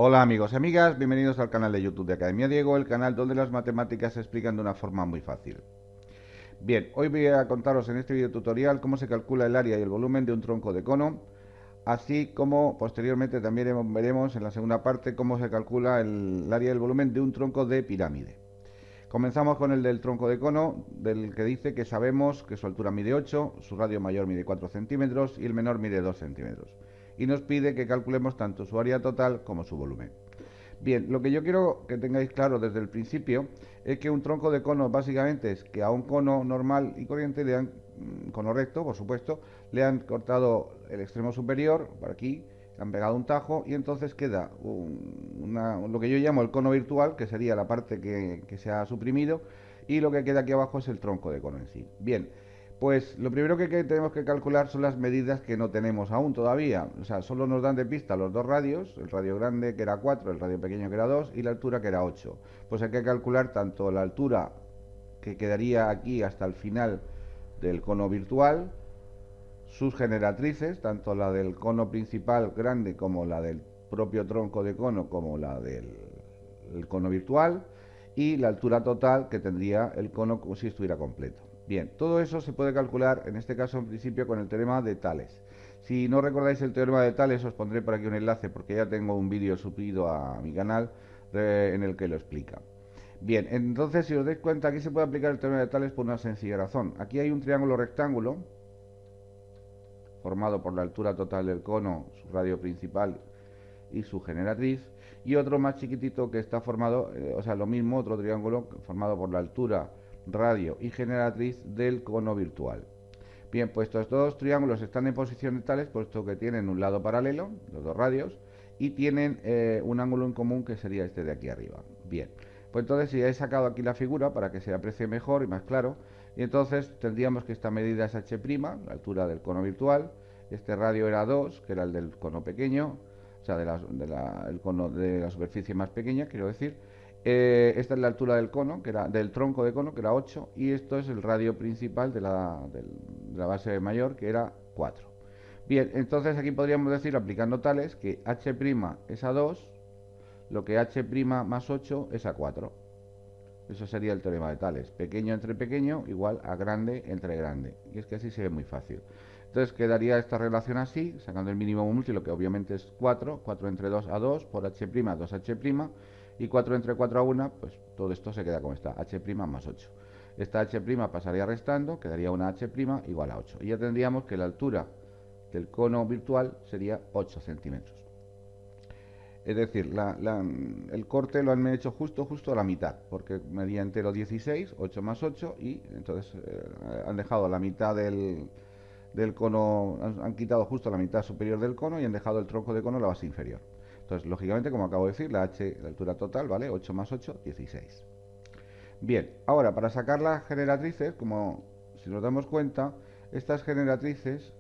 Hola amigos y amigas, bienvenidos al canal de YouTube de Academia Diego, el canal donde las matemáticas se explican de una forma muy fácil. Bien, hoy voy a contaros en este video tutorial cómo se calcula el área y el volumen de un tronco de cono, así como posteriormente también veremos en la segunda parte cómo se calcula el área y el volumen de un tronco de pirámide. Comenzamos con el del tronco de cono, del que dice que sabemos que su altura mide 8, su radio mayor mide 4 centímetros y el menor mide 2 centímetros. Y nos pide que calculemos tanto su área total como su volumen. Bien, lo que yo quiero que tengáis claro desde el principio es que un tronco de cono básicamente es que a un cono normal y corriente le han, cono recto, por supuesto, le han cortado el extremo superior, por aquí, le han pegado un tajo y entonces queda lo que yo llamo el cono virtual, que sería la parte que se ha suprimido, y lo que queda aquí abajo es el tronco de cono en sí. Bien, pues lo primero que tenemos que calcular son las medidas que no tenemos aún todavía. O sea, solo nos dan de pista los dos radios, el radio grande que era 4, el radio pequeño que era 2 y la altura que era 8. Pues hay que calcular tanto la altura que quedaría aquí hasta el final del cono virtual, sus generatrices, tanto la del cono principal grande como la del propio tronco de cono como la del cono virtual, y la altura total que tendría el cono como si estuviera completo. Bien, todo eso se puede calcular, en este caso en principio con el teorema de Tales. Si no recordáis el teorema de Tales, os pondré por aquí un enlace porque ya tengo un vídeo subido a mi canal en el que lo explica. Bien, entonces si os dais cuenta, aquí se puede aplicar el teorema de Tales por una sencilla razón. Aquí hay un triángulo rectángulo formado por la altura total del cono, su radio principal y su generatriz, y otro más chiquitito que está formado, o sea, lo mismo, otro triángulo formado por la altura, radio y generatriz del cono virtual. Bien, pues estos dos triángulos están en posiciones tales, puesto que tienen un lado paralelo, los dos radios, y tienen un ángulo en común que sería este de aquí arriba. Bien, pues entonces si he sacado aquí la figura para que se aprecie mejor y más claro, y entonces tendríamos que esta medida es h', la altura del cono virtual, este radio era 2, que era el del cono pequeño, o sea, el cono de la superficie más pequeña, quiero decir. Esta es la altura del cono, que era del tronco de cono, que era 8, y esto es el radio principal de la base mayor, que era 4. Bien, entonces aquí podríamos decir, aplicando tales, que h' es a 2, lo que h' más 8 es a 4. Eso sería el teorema de Tales. Pequeño entre pequeño igual a grande entre grande. Y es que así se ve muy fácil. Entonces quedaría esta relación así, sacando el mínimo múltiplo, que obviamente es 4. 4 entre 2 a 2, por h', 2h', y 4 entre 4 a 1, pues todo esto se queda como está, h' más 8. Esta h' pasaría restando, quedaría una h' igual a 8. Y ya tendríamos que la altura del cono virtual sería 8 centímetros. Es decir, el corte lo han hecho justo a la mitad, porque medía entero 16, 8 más 8, y entonces han dejado la mitad del cono, han quitado justo la mitad superior del cono y han dejado el tronco de cono la base inferior. Entonces, lógicamente, como acabo de decir, la altura total, ¿vale? 8 más 8, 16. Bien, ahora para sacar las generatrices, como si nos damos cuenta, estas generatrices,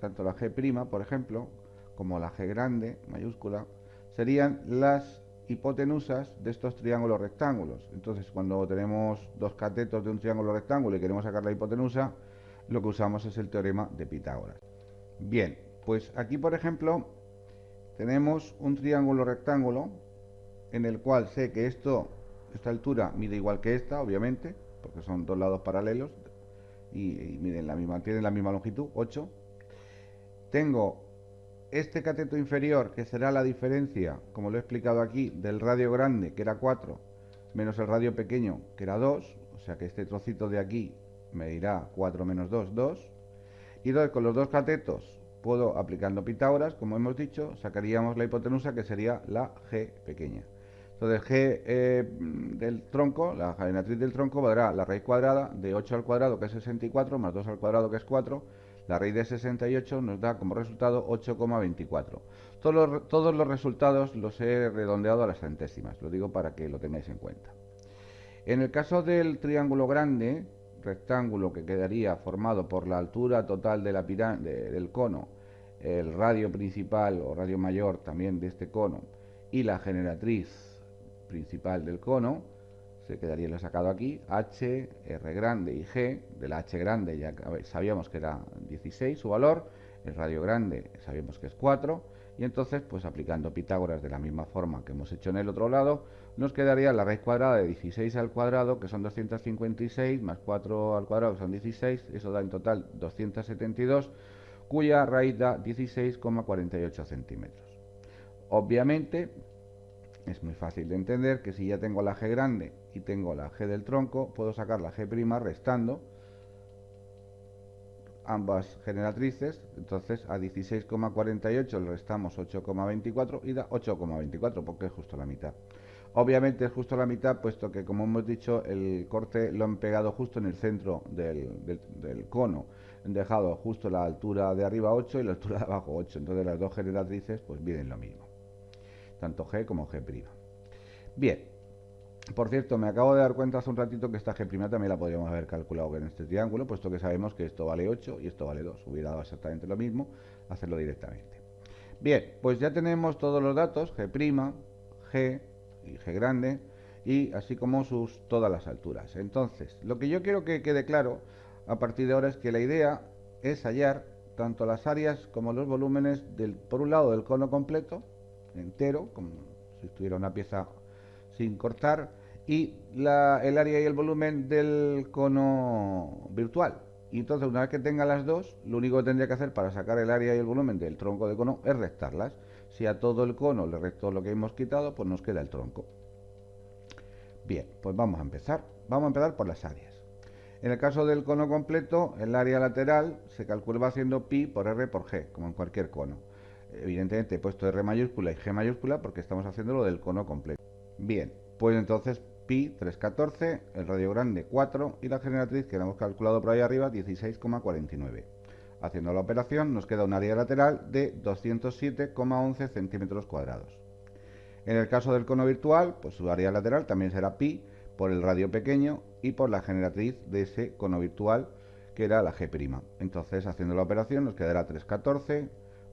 tanto la G', por ejemplo, como la G grande, mayúscula, serían las hipotenusas de estos triángulos rectángulos. Entonces, cuando tenemos dos catetos de un triángulo rectángulo y queremos sacar la hipotenusa, lo que usamos es el teorema de Pitágoras. Bien, pues aquí, por ejemplo, tenemos un triángulo rectángulo en el cual sé que esta altura mide igual que esta, obviamente, porque son dos lados paralelos y tienen la misma longitud, 8. Tengo este cateto inferior, que será la diferencia, como lo he explicado aquí, del radio grande, que era 4, menos el radio pequeño, que era 2, o sea que este trocito de aquí me dirá 4 menos 2, 2. Y entonces con los dos catetos puedo, aplicando Pitágoras, como hemos dicho, sacaríamos la hipotenusa, que sería la G pequeña. Entonces G del tronco, la generatriz del tronco, valdrá la raíz cuadrada de 8 al cuadrado, que es 64, más 2 al cuadrado, que es 4. La raíz de 68 nos da como resultado 8,24. Todos los resultados los he redondeado a las centésimas, lo digo para que lo tengáis en cuenta. En el caso del triángulo grande, rectángulo que quedaría formado por la altura total de del cono, el radio principal o radio mayor también de este cono y la generatriz principal del cono, se quedaría lo sacado aquí, H, R grande y G. De la H grande ya sabíamos que era 16 su valor, el radio grande sabíamos que es 4, Y entonces, pues aplicando Pitágoras de la misma forma que hemos hecho en el otro lado, nos quedaría la raíz cuadrada de 16 al cuadrado, que son 256, más 4 al cuadrado, que son 16, eso da en total 272, cuya raíz da 16,48 centímetros. Obviamente, es muy fácil de entender que si ya tengo la G grande y tengo la G del tronco, puedo sacar la G' restando ambas generatrices. Entonces a 16,48 le restamos 8,24 y da 8,24 porque es justo la mitad. Obviamente es justo la mitad, puesto que, como hemos dicho, el corte lo han pegado justo en el centro del cono. Han dejado justo la altura de arriba 8 y la altura de abajo 8. Entonces las dos generatrices pues vienen lo mismo, tanto G como G'. Bien, por cierto, me acabo de dar cuenta hace un ratito que esta G' también la podríamos haber calculado en este triángulo, puesto que sabemos que esto vale 8 y esto vale 2. Hubiera dado exactamente lo mismo hacerlo directamente. Bien, pues ya tenemos todos los datos, G', G y G grande, y así como todas las alturas. Entonces, lo que yo quiero que quede claro a partir de ahora es que la idea es hallar tanto las áreas como los volúmenes por un lado del cono completo, entero, como si estuviera una pieza sin cortar, y el área y el volumen del cono virtual. Y entonces, una vez que tenga las dos, lo único que tendría que hacer para sacar el área y el volumen del tronco de cono es restarlas. Si a todo el cono le resto lo que hemos quitado, pues nos queda el tronco. Bien, pues vamos a empezar. Vamos a empezar por las áreas. En el caso del cono completo, el área lateral se calcula haciendo pi por r por g, como en cualquier cono. Evidentemente he puesto r mayúscula y g mayúscula porque estamos haciendo lo del cono completo. Bien, pues entonces pi 314, el radio grande 4 y la generatriz que la hemos calculado por ahí arriba 16,49. Haciendo la operación nos queda un área lateral de 207,11 centímetros cuadrados. En el caso del cono virtual, pues su área lateral también será pi por el radio pequeño y por la generatriz de ese cono virtual, que era la G'. Entonces, haciendo la operación nos quedará 314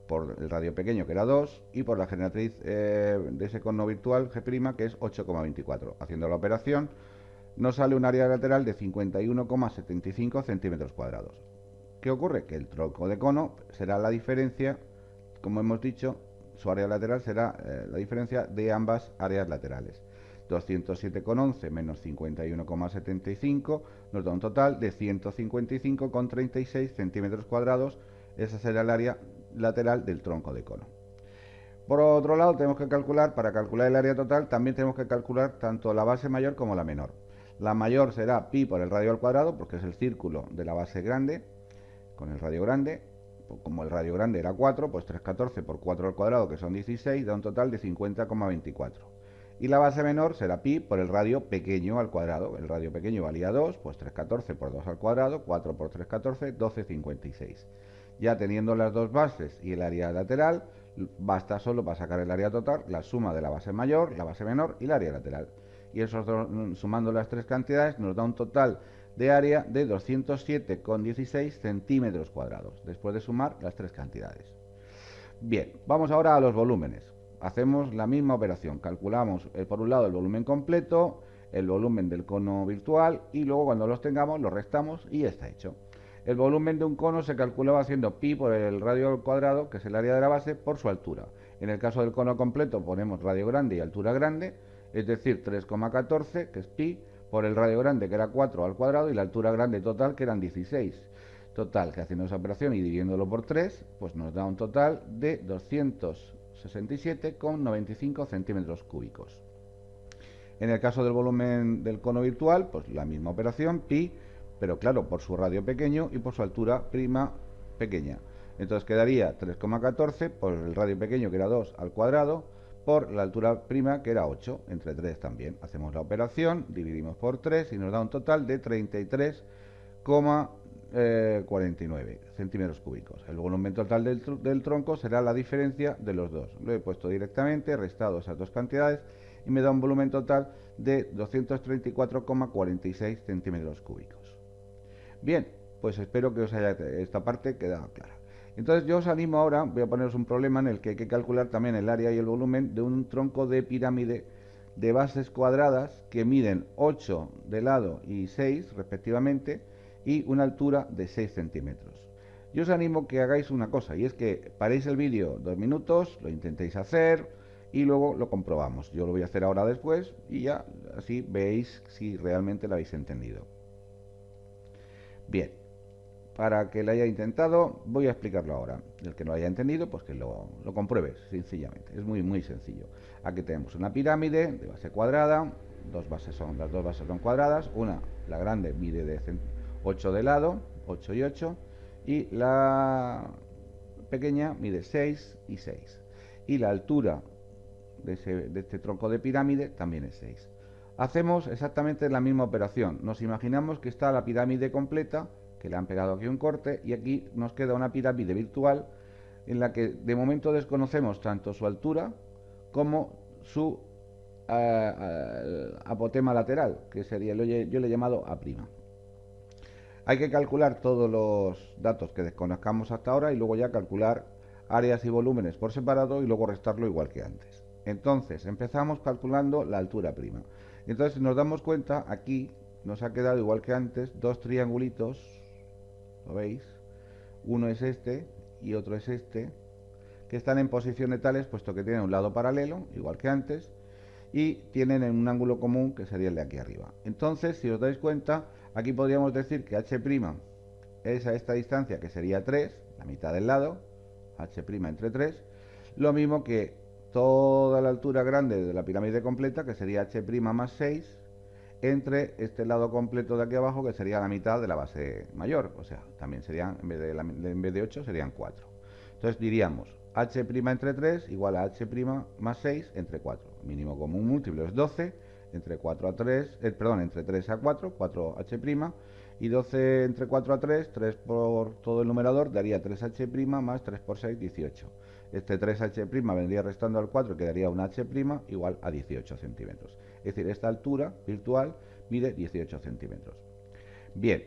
por el radio pequeño, que era 2, y por la generatriz de ese cono virtual G', que es 8,24. Haciendo la operación nos sale un área lateral de 51,75 centímetros cuadrados. ¿Qué ocurre? Que el tronco de cono será la diferencia, como hemos dicho, su área lateral será la diferencia de ambas áreas laterales. 207,11 menos 51,75 nos da un total de 155,36 centímetros cuadrados. Esa será el área lateral del tronco de cono. Por otro lado, tenemos que calcular, para calcular el área total, también tenemos que calcular tanto la base mayor como la menor. La mayor será pi por el radio al cuadrado, porque es el círculo de la base grande, con el radio grande. Como el radio grande era 4, pues 314 por 4 al cuadrado, que son 16, da un total de 50,24. Y la base menor será pi por el radio pequeño al cuadrado. El radio pequeño valía 2, pues 314 por 2 al cuadrado, 4 por 314, 12,56. Ya teniendo las dos bases y el área lateral, basta solo para sacar el área total la suma de la base mayor, la base menor y el área lateral. Y eso, sumando las tres cantidades, nos da un total de área de 207,16 centímetros cuadrados, después de sumar las tres cantidades. Bien, vamos ahora a los volúmenes. Hacemos la misma operación, calculamos por un lado el volumen completo, el volumen del cono virtual y luego cuando los tengamos los restamos y ya está hecho. El volumen de un cono se calculaba haciendo pi por el radio al cuadrado, que es el área de la base, por su altura. En el caso del cono completo ponemos radio grande y altura grande, es decir, 3,14, que es pi, por el radio grande, que era 4 al cuadrado, y la altura grande total, que eran 16. Total, que haciendo esa operación y dividiéndolo por 3, pues nos da un total de 267,95 centímetros cúbicos. En el caso del volumen del cono virtual, pues la misma operación, pi, pero claro, por su radio pequeño y por su altura prima pequeña. Entonces quedaría 3,14 por el radio pequeño, que era 2 al cuadrado, por la altura prima, que era 8, entre 3 también. Hacemos la operación, dividimos por 3 y nos da un total de 33,49 centímetros cúbicos. El volumen total del tronco será la diferencia de los dos. Lo he puesto directamente, he restado esas dos cantidades y me da un volumen total de 234,46 centímetros cúbicos. Bien, pues espero que os haya esta parte quedado clara. Entonces yo os animo ahora, voy a poneros un problema en el que hay que calcular también el área y el volumen de un tronco de pirámide de bases cuadradas que miden 8 de lado y 6 respectivamente y una altura de 6 centímetros. Yo os animo que hagáis una cosa, y es que paréis el vídeo 2 minutos, lo intentéis hacer y luego lo comprobamos. Yo lo voy a hacer ahora después y ya así veis si realmente lo habéis entendido. Bien, para que lo haya intentado, voy a explicarlo ahora. El que no lo haya entendido, pues que lo compruebe, sencillamente. Es muy sencillo. Aquí tenemos una pirámide de base cuadrada, las dos bases son cuadradas, una, la grande, mide de 8 de lado, 8 y 8, y la pequeña mide 6 y 6. Y la altura de este tronco de pirámide también es 6. Hacemos exactamente la misma operación. Nos imaginamos que está la pirámide completa, que le han pegado aquí un corte, y aquí nos queda una pirámide virtual en la que de momento desconocemos tanto su altura como su apotema lateral, que sería, yo le he llamado A'. Hay que calcular todos los datos que desconozcamos hasta ahora y luego ya calcular áreas y volúmenes por separado y luego restarlo igual que antes. Entonces, empezamos calculando la altura prima. Entonces, si nos damos cuenta, aquí nos ha quedado igual que antes dos triangulitos, ¿lo veis? Uno es este y otro es este, que están en posiciones tales, puesto que tienen un lado paralelo, igual que antes, y tienen un ángulo común, que sería el de aquí arriba. Entonces, si os dais cuenta, aquí podríamos decir que h' es a esta distancia, que sería 3, la mitad del lado, h' entre 3, lo mismo que toda la altura grande de la pirámide completa, que sería h' más 6, entre este lado completo de aquí abajo, que sería la mitad de la base mayor, o sea, también serían, en vez de 8, serían 4. Entonces diríamos, h' entre 3 igual a h' más 6 entre 4. Mínimo común múltiplo es 12, entre 4 a 3, entre 3 a 4, 4h', y 12 entre 4 a 3, 3 por todo el numerador, daría 3h' más 3 por 6, 18. Este 3h' vendría restando al 4, quedaría un h' igual a 18 centímetros. Es decir, esta altura virtual mide 18 centímetros. Bien,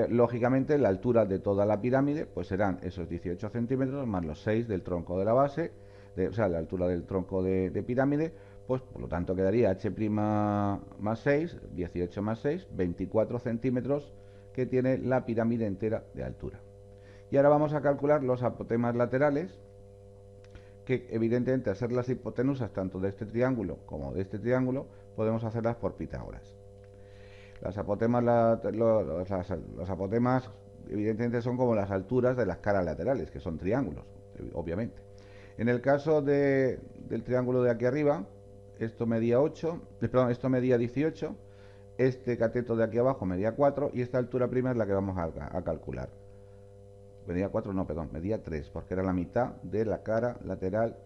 lógicamente la altura de toda la pirámide pues serán esos 18 centímetros más los 6 del tronco de la base, o sea, la altura del tronco de pirámide, pues por lo tanto quedaría h' más 6, 18 más 6, 24 centímetros que tiene la pirámide entera de altura. Y ahora vamos a calcular los apotemas laterales, que evidentemente al ser las hipotenusas tanto de este triángulo como de este triángulo, podemos hacerlas por Pitágoras. Los apotemas evidentemente son como las alturas de las caras laterales, que son triángulos, obviamente. En el caso del triángulo de aquí arriba, esto medía 18, este cateto de aquí abajo medía 4 y esta altura prima es la que vamos a calcular. Medía 4, no, perdón, medía 3, porque era la mitad de la cara lateral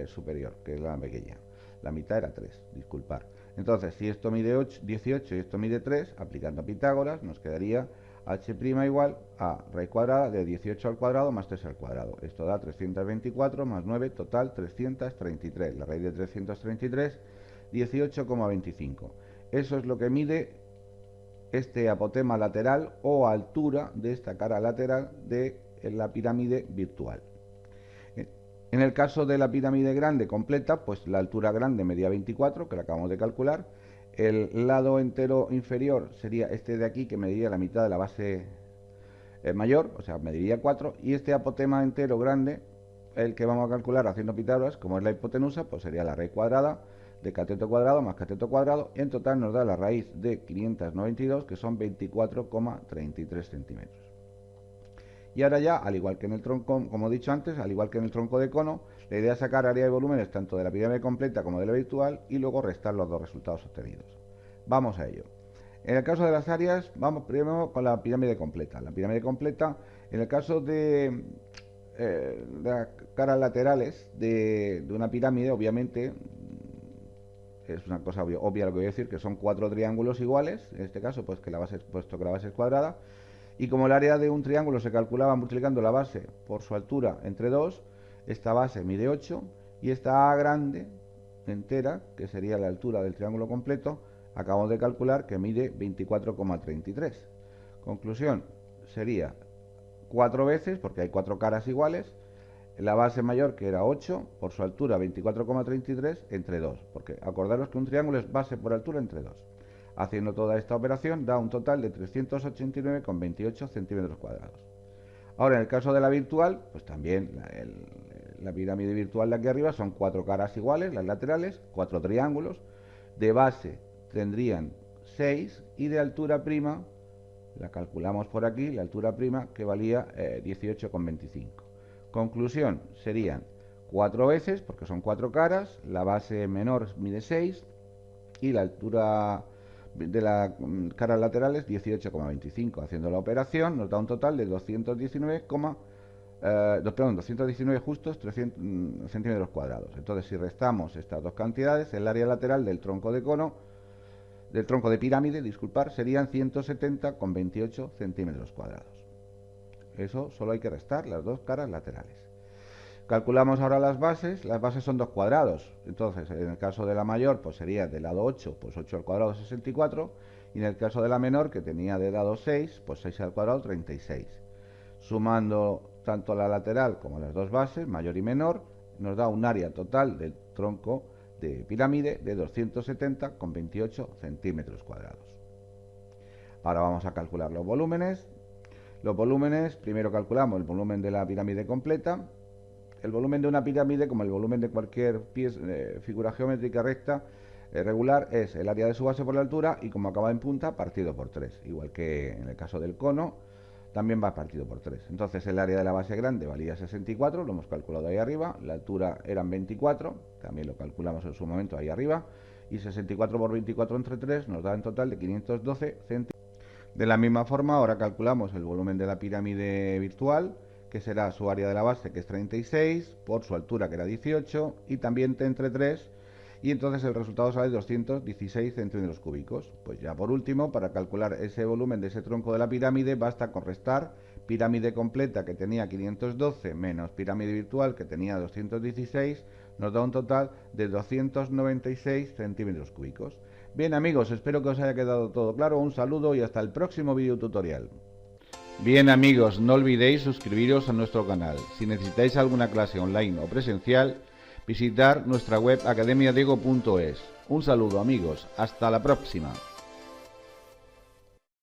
superior, que es la pequeña. La mitad era 3, disculpar. Entonces, si esto mide 18 y esto mide 3, aplicando Pitágoras, nos quedaría h' igual a raíz cuadrada de 18 al cuadrado más 3 al cuadrado. Esto da 324 más 9, total 333. La raíz de 333, 18,25. Eso es lo que mide este apotema lateral o altura de esta cara lateral de la pirámide virtual. En el caso de la pirámide grande completa, pues la altura grande medía 24, que la acabamos de calcular. El lado entero inferior sería este de aquí, que mediría la mitad de la base mayor, o sea, mediría 4. Y este apotema entero grande, el que vamos a calcular haciendo Pitágoras, como es la hipotenusa, pues sería la raíz cuadrada de cateto cuadrado más cateto cuadrado, y en total nos da la raíz de 592, que son 24,33 centímetros. Y ahora ya, al igual que en el tronco, como he dicho antes, al igual que en el tronco de cono, la idea es sacar área de volúmenes tanto de la pirámide completa como de la virtual y luego restar los dos resultados obtenidos. Vamos a ello. En el caso de las áreas, vamos primero con la pirámide completa. La pirámide completa, en el caso de las caras laterales de una pirámide, obviamente, es una cosa obvia lo que voy a decir, que son 4 triángulos iguales, en este caso, pues que la base, puesto que la base es cuadrada, y como el área de un triángulo se calculaba multiplicando la base por su altura entre 2, esta base mide 8 y esta A grande entera, que sería la altura del triángulo completo, acabamos de calcular que mide 24,33. Conclusión, sería 4 veces, porque hay 4 caras iguales, la base mayor, que era 8, por su altura 24,33 entre 2, porque acordaros que un triángulo es base por altura entre 2. Haciendo toda esta operación da un total de 389,28 centímetros cuadrados. Ahora, en el caso de la virtual, pues también la pirámide virtual de aquí arriba son 4 caras iguales, las laterales, 4 triángulos. De base tendrían 6 y de altura prima, la calculamos por aquí, la altura prima que valía 18,25. Conclusión, serían 4 veces, porque son 4 caras, la base menor mide 6 y la altura de las caras laterales 18,25. Haciendo la operación nos da un total de 219 justos 300 centímetros cuadrados. Entonces, si restamos estas dos cantidades, el área lateral del tronco de pirámide, serían 170,28 centímetros cuadrados. Eso solo hay que restar las dos caras laterales. Calculamos ahora las bases son 2 cuadrados, entonces en el caso de la mayor pues sería de lado 8, pues 8 al cuadrado 64, y en el caso de la menor, que tenía de lado 6, pues 6 al cuadrado 36. Sumando tanto la lateral como las dos bases, mayor y menor, nos da un área total del tronco de pirámide de 270,28 centímetros cuadrados. Ahora vamos a calcular los volúmenes. Los volúmenes, primero calculamos el volumen de la pirámide completa. El volumen de una pirámide, como el volumen de cualquier figura geométrica recta regular, es el área de su base por la altura y, como acaba en punta, partido por 3. Igual que en el caso del cono, también va partido por 3. Entonces el área de la base grande valía 64, lo hemos calculado ahí arriba. La altura eran 24, también lo calculamos en su momento ahí arriba. Y 64 por 24 entre 3 nos da en total de 512 centímetros. De la misma forma, ahora calculamos el volumen de la pirámide virtual, que será su área de la base, que es 36, por su altura, que era 18, y también entre 3, y entonces el resultado sale de 216 centímetros cúbicos. Pues ya por último, para calcular ese volumen de ese tronco de la pirámide, basta con restar pirámide completa, que tenía 512, menos pirámide virtual, que tenía 216, nos da un total de 296 centímetros cúbicos. Bien amigos, espero que os haya quedado todo claro. Un saludo y hasta el próximo video tutorial. Bien amigos, no olvidéis suscribiros a nuestro canal. Si necesitáis alguna clase online o presencial, visitar nuestra web academiadiego.es. Un saludo amigos, hasta la próxima.